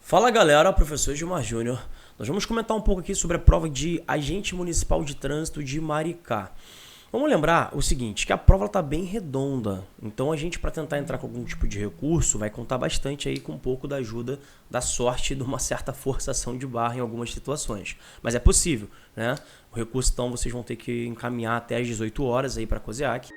Fala galera, professor Gilmar Júnior. Nós vamos comentar um pouco aqui sobre a prova de agente municipal de trânsito de Maricá. Vamos lembrar o seguinte, que a prova está bem redonda, então a gente, para tentar entrar com algum tipo de recurso, vai contar bastante aí com um pouco da ajuda da sorte de uma certa forçação de barra em algumas situações. Mas é possível, né? O recurso, então, vocês vão ter que encaminhar até às 18 horas aí para a COSEAC.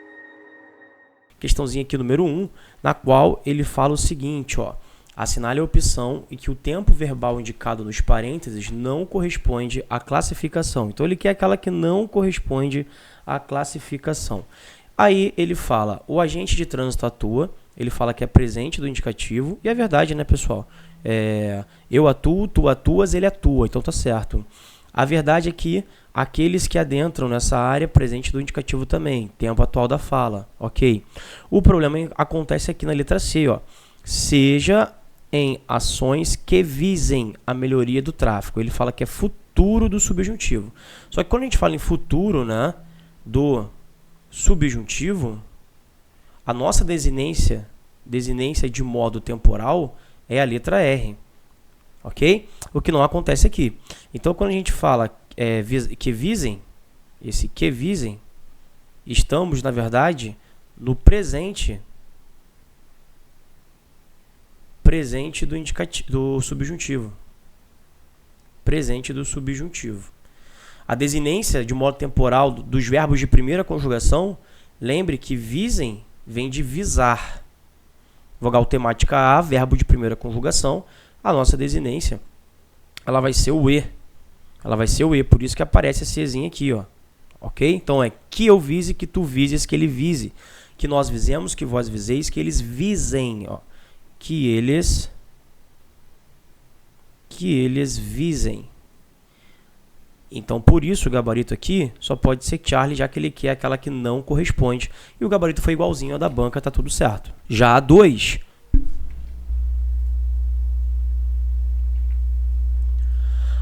Questãozinha aqui número 1, na qual ele fala o seguinte, ó. Assinale a opção em que o tempo verbal indicado nos parênteses não corresponde à classificação. Então, ele quer aquela que não corresponde à classificação. Aí, ele fala, o agente de trânsito atua, ele fala que é presente do indicativo, e é verdade, né, pessoal? Eu atuo, tu atuas, ele atua, então tá certo. A verdade é que aqueles que adentram nessa área presente do indicativo também, tempo atual da fala, ok? O problema acontece aqui na letra C, ó. Seja em ações que visem a melhoria do tráfego. Ele fala que é futuro do subjuntivo. Só que quando a gente fala em futuro, né, do subjuntivo, a nossa desinência de modo temporal é a letra R. Ok? O que não acontece aqui. Então, quando a gente fala que visem, esse que visem, estamos, na verdade, no presente do indicativo, do subjuntivo. Presente do subjuntivo. A desinência de modo temporal dos verbos de primeira conjugação, lembre que visem vem de visar. Vogal temática A, verbo de primeira conjugação, a nossa desinência, ela vai ser o E. Ela vai ser o E, por isso que aparece esse Ezinho aqui, ó. Ok? Então é que eu vise, que tu vises, que ele vise. Que nós visemos, que vós viseis, que eles visem, ó. Que eles visem. Então, por isso, o gabarito aqui só pode ser Charlie, já que ele quer aquela que não corresponde. E o gabarito foi igualzinho ao da banca, tá tudo certo. Já a 2.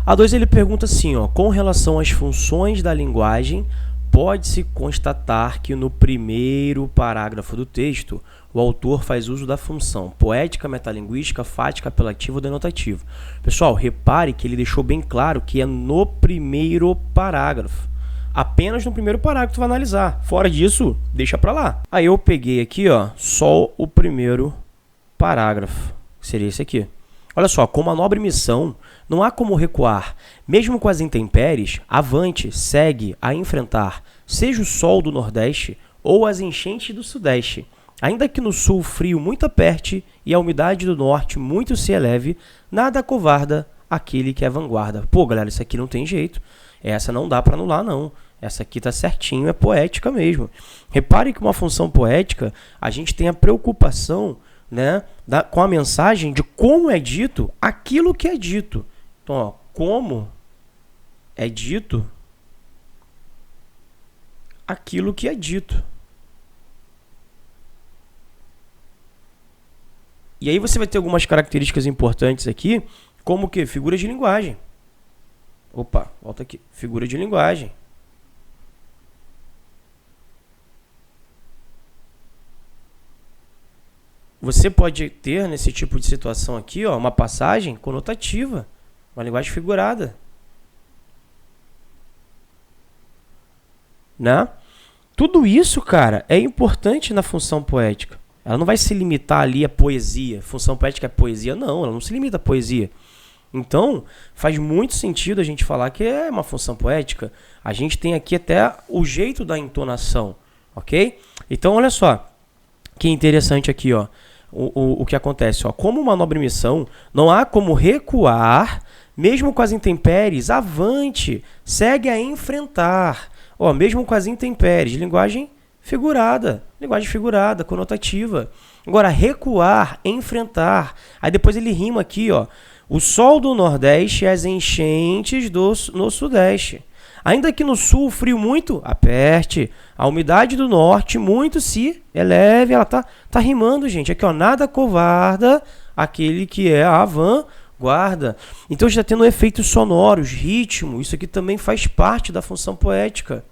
A 2 ele pergunta assim, ó, com relação às funções da linguagem, pode-se constatar que no primeiro parágrafo do texto, o autor faz uso da função poética, metalinguística, fática, apelativa ou denotativa. Pessoal, repare que ele deixou bem claro que é no primeiro parágrafo. Apenas no primeiro parágrafo tu vai analisar. Fora disso, deixa pra lá. Aí eu peguei aqui, ó, só o primeiro parágrafo. Seria esse aqui. Olha só, com uma nobre missão, não há como recuar. Mesmo com as intempéries, avante, segue a enfrentar, seja o sol do Nordeste ou as enchentes do Sudeste. Ainda que no Sul o frio muito aperte e a umidade do Norte muito se eleve, nada acovarda aquele que é vanguarda. Pô, galera, isso aqui não tem jeito. Essa não dá para anular, não. Essa aqui tá certinho, é poética mesmo. Repare que uma função poética, a gente tem a preocupação, né, com a mensagem de como é dito aquilo que é dito. Então, ó, como é dito aquilo que é dito. E aí você vai ter algumas características importantes aqui, como que figura de linguagem. Opa, volta aqui. Figura de linguagem. Você pode ter, nesse tipo de situação aqui, ó, uma passagem conotativa, uma linguagem figurada. Né? Tudo isso, cara, é importante na função poética. Ela não vai se limitar ali à poesia. Função poética é poesia? Não, ela não se limita à poesia. Então, faz muito sentido a gente falar que é uma função poética. A gente tem aqui até o jeito da entonação, ok? Então, olha só, que interessante aqui, ó, o que acontece. Ó, como uma nobre missão, não há como recuar, mesmo com as intempéries, avante, segue a enfrentar. Ó, mesmo com as intempéries, linguagem figurada, conotativa. Agora, recuar, enfrentar. Aí depois ele rima aqui, ó. O sol do Nordeste e as enchentes no Sudeste. Ainda que no Sul o frio muito aperte, a umidade do Norte muito se eleve. Ela tá rimando, gente. Aqui, ó, nada covarda aquele que é a vanguarda. Então, está tendo efeitos sonoros, ritmo. Isso aqui também faz parte da função poética.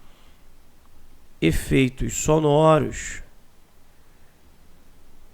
Efeitos sonoros,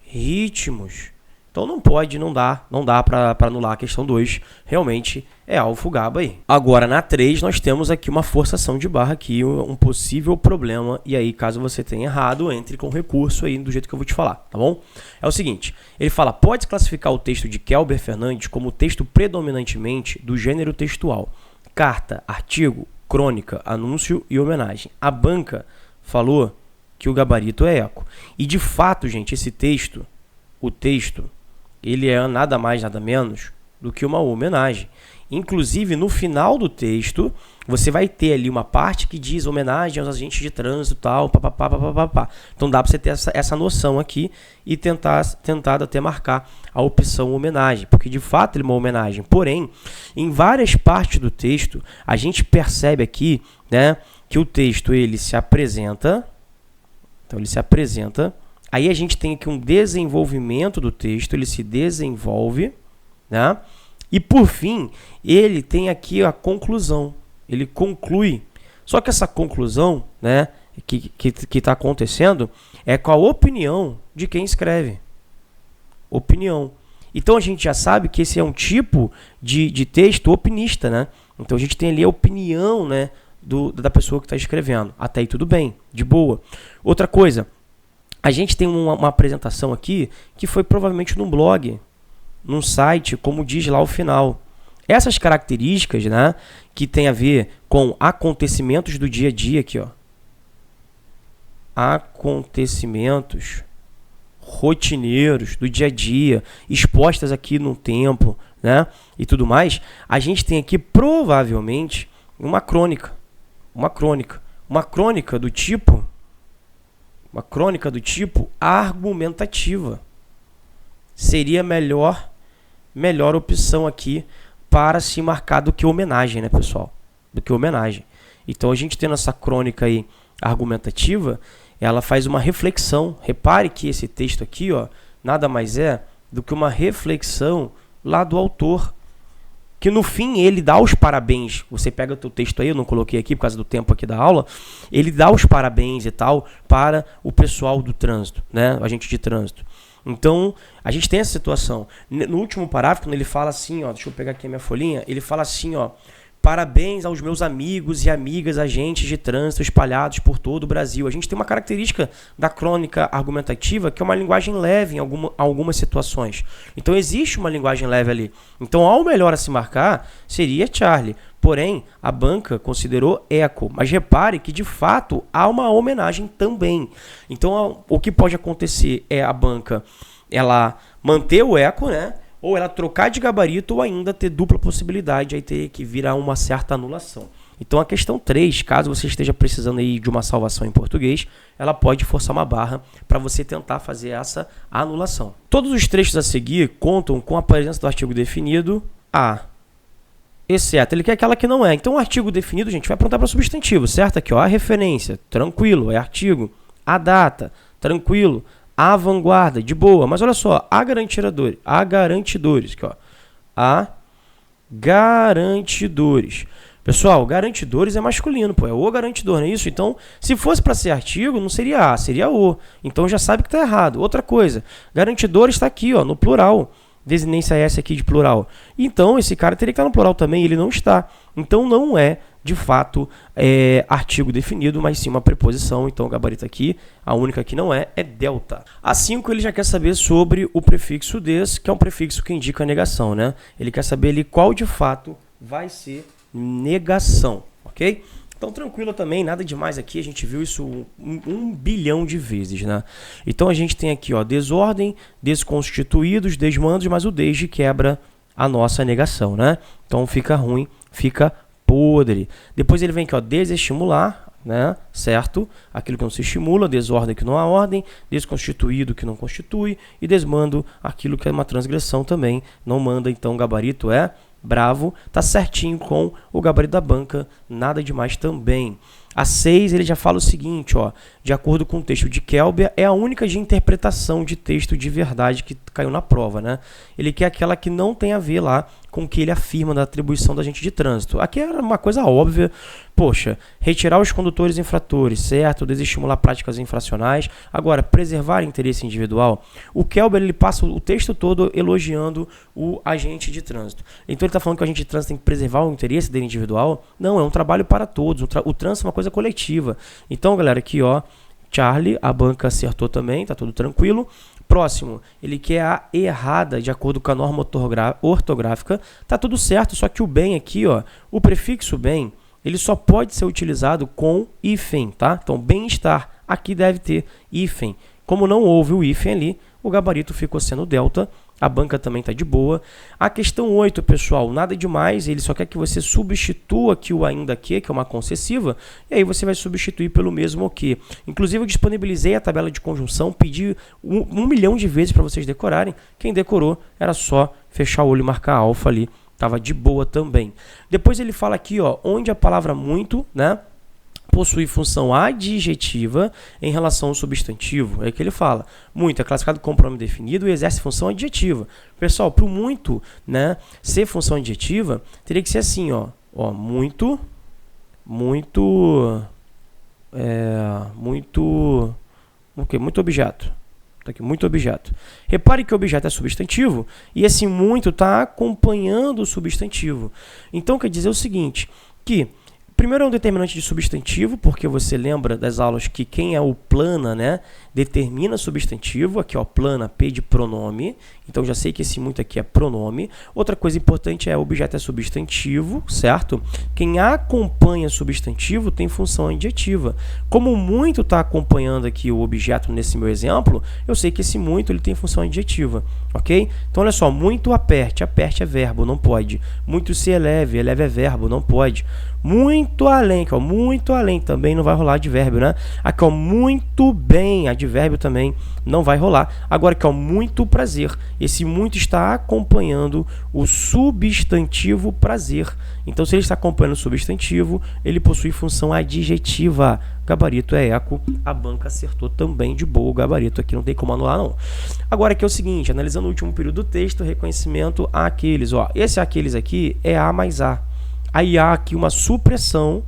ritmos Então não pode, não dá para anular a questão 2. Realmente é alfo GABA aí. Agora na 3 nós temos aqui uma forçação de barra aqui, um possível problema. E aí caso você tenha errado, entre com recurso aí do jeito que eu vou te falar, tá bom? É o seguinte, ele fala, pode classificar o texto de Kelber Fernandes como texto predominantemente do gênero textual. Carta, artigo, crônica, anúncio e homenagem. A banca falou que o gabarito é eco. E de fato, gente, esse texto, o texto, ele é nada mais, nada menos do que uma homenagem. Inclusive, no final do texto, você vai ter ali uma parte que diz homenagem aos agentes de trânsito e tal, papapá, papapá. Então dá para você ter essa noção aqui e tentar até marcar a opção homenagem, porque de fato ele é uma homenagem. Porém, em várias partes do texto, a gente percebe aqui, né, que o texto ele se apresenta, então ele se apresenta. Aí a gente tem aqui um desenvolvimento do texto, ele se desenvolve, né? E por fim, ele tem aqui a conclusão, ele conclui. Só que essa conclusão, né, que está acontecendo é com a opinião de quem escreve. Opinião. Então a gente já sabe que esse é um tipo de texto opinista, né? Então a gente tem ali a opinião, né, da pessoa que está escrevendo. Até aí tudo bem, de boa. Outra coisa, a gente tem uma apresentação aqui que foi provavelmente num blog, num site, como diz lá o final. Essas características, né, que tem a ver com acontecimentos do dia a dia aqui, ó. Acontecimentos rotineiros do dia a dia, expostas aqui no tempo, né, e tudo mais. A gente tem aqui provavelmente uma crônica do tipo argumentativa. Seria a melhor opção aqui para se marcar do que homenagem, né, pessoal? Do que homenagem. Então, a gente tendo essa crônica aí argumentativa, ela faz uma reflexão. Repare que esse texto aqui, ó, nada mais é do que uma reflexão lá do autor, que no fim ele dá os parabéns. Você pega o teu texto aí, eu não coloquei aqui por causa do tempo aqui da aula, ele dá os parabéns e tal para o pessoal do trânsito, né, o agente de trânsito. Então, a gente tem essa situação. No último parágrafo, quando ele fala assim, ó, deixa eu pegar aqui a minha folhinha, ele fala assim, ó, parabéns aos meus amigos e amigas agentes de trânsito espalhados por todo o Brasil. A gente tem uma característica da crônica argumentativa que é uma linguagem leve em algumas situações. Então existe uma linguagem leve ali. Então ao melhor a se marcar seria Charlie. Porém, a banca considerou eco. Mas repare que de fato há uma homenagem também. Então o que pode acontecer é a banca ela manter o eco, né? Ou ela trocar de gabarito ou ainda ter dupla possibilidade, aí ter que virar uma certa anulação. Então a questão 3, caso você esteja precisando aí de uma salvação em português, ela pode forçar uma barra para você tentar fazer essa anulação. Todos os trechos a seguir contam com a presença do artigo definido a, exceto, ele quer aquela que não é. Então o artigo definido, gente, vai apontar para substantivo, certo? Aqui, ó, a referência, tranquilo, é artigo. A data, tranquilo. A vanguarda, de boa, mas olha só, há garantidores, aqui, ó, há garantidores. Pessoal, garantidores é masculino, pô, é o garantidor, não é isso? Então, se fosse para ser artigo, não seria a, seria o. Então já sabe que está errado. Outra coisa, garantidores está aqui, ó, no plural. Desinência S aqui de plural. Então, esse cara teria que estar no plural também, ele não está. Então, não é, de fato, artigo definido, mas sim uma preposição. Então, o gabarito aqui, a única que não é delta. A 5, ele já quer saber sobre o prefixo des, que é um prefixo que indica a negação, né? Ele quer saber ali qual, de fato, vai ser negação, ok? Então, tranquilo também, nada demais aqui, a gente viu isso um bilhão de vezes, né? Então, a gente tem aqui, ó, desordem, desconstituídos, desmandos, mas o desde quebra a nossa negação, né? Então, fica ruim, fica podre. Depois ele vem aqui, ó, desestimular, né? Certo? Aquilo que não se estimula, desordem que não há ordem, desconstituído que não constitui e desmando aquilo que é uma transgressão também, não manda, então o gabarito é bravo, tá certinho com o gabarito da banca, nada demais também. A 6, ele já fala o seguinte, ó, de acordo com o texto de Kelber, é a única de interpretação de texto de verdade que caiu na prova, né? Ele quer aquela que não tem a ver lá com o que ele afirma da atribuição da agente de trânsito. Aqui era uma coisa óbvia, poxa, retirar os condutores infratores, certo? Desestimular práticas infracionais. Agora, preservar interesse individual. O Kelber, ele passa o texto todo elogiando o agente de trânsito. Então ele está falando que o agente de trânsito tem que preservar o interesse dele individual? Não, é um trabalho para todos. O trânsito é uma coisa coletiva. Então, galera, aqui, ó, Charlie, a banca acertou também, tá tudo tranquilo. Próximo, ele quer a errada de acordo com a norma ortográfica. Tá tudo certo, só que o bem aqui, ó, o prefixo bem, ele só pode ser utilizado com hífen, tá? Então, bem-estar, aqui deve ter hífen. Como não houve o hífen ali, o gabarito ficou sendo delta. A banca também está de boa. A questão 8, pessoal, nada demais. Ele só quer que você substitua aqui o ainda que é uma concessiva, e aí você vai substituir pelo mesmo que. Inclusive, eu disponibilizei a tabela de conjunção, pedi 1 milhão de vezes para vocês decorarem. Quem decorou era só fechar o olho e marcar alfa ali. Estava de boa também. Depois ele fala aqui, ó, onde a palavra muito, né, possui função adjetiva em relação ao substantivo. É o que ele fala. Muito é classificado como pronome definido e exerce função adjetiva. Pessoal, para o muito, né, ser função adjetiva, teria que ser assim, ó, muito objeto. Tá aqui, muito objeto. Repare que o objeto é substantivo e esse muito está acompanhando o substantivo. Então, quer dizer o seguinte, que primeiro é um determinante de substantivo, porque você lembra das aulas que quem é o plana, né, determina substantivo. Aqui, ó, plana, P de pronome. Então, já sei que esse muito aqui é pronome. Outra coisa importante é o objeto é substantivo, certo? Quem acompanha substantivo tem função adjetiva. Como o muito está acompanhando aqui o objeto nesse meu exemplo, eu sei que esse muito ele tem função adjetiva, ok? Então, olha só, muito aperte. Aperte é verbo, não pode. Muito se eleve. Eleve é verbo, não pode. Muito além, aqui, ó, muito além também não vai rolar advérbio, né? Aqui, ó, muito bem, advérbio também não vai rolar. Agora, aqui, ó, muito prazer. Esse muito está acompanhando o substantivo prazer. Então, se ele está acompanhando o substantivo, ele possui função adjetiva. Gabarito é eco. A banca acertou também de boa o gabarito. Aqui não tem como anular, não. Agora, aqui é o seguinte, analisando o último período do texto, reconhecimento àqueles. Ó, esse aqueles aqui é A mais A. Aí há aqui uma supressão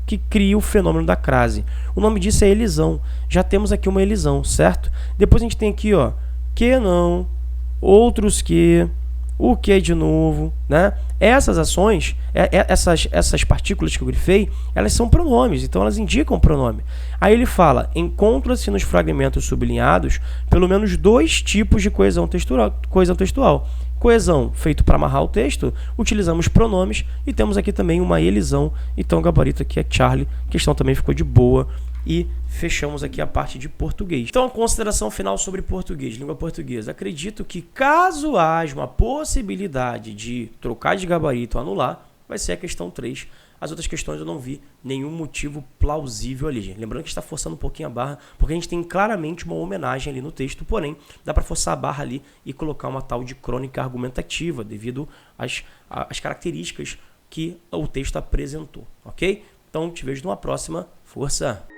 que cria o fenômeno da crase. O nome disso é elisão. Já temos aqui uma elisão, certo? Depois a gente tem aqui, ó, que não, outros que, o que de novo, né? Essas ações, essas partículas que eu grifei, elas são pronomes, então elas indicam pronome. Aí ele fala, encontra-se nos fragmentos sublinhados pelo menos 2 tipos de coesão textual. Coesão, feito para amarrar o texto, utilizamos pronomes e temos aqui também uma elisão. Então, o gabarito aqui é Charlie. A questão também ficou de boa. E fechamos aqui a parte de português. Então, consideração final sobre português, língua portuguesa. Acredito que caso haja uma possibilidade de trocar de gabarito ou anular, vai ser a questão 3. As outras questões eu não vi nenhum motivo plausível ali, gente. Lembrando que está forçando um pouquinho a barra, porque a gente tem claramente uma homenagem ali no texto, porém, dá para forçar a barra ali e colocar uma tal de crônica argumentativa, devido às características que o texto apresentou, ok? Então, te vejo numa próxima. Força!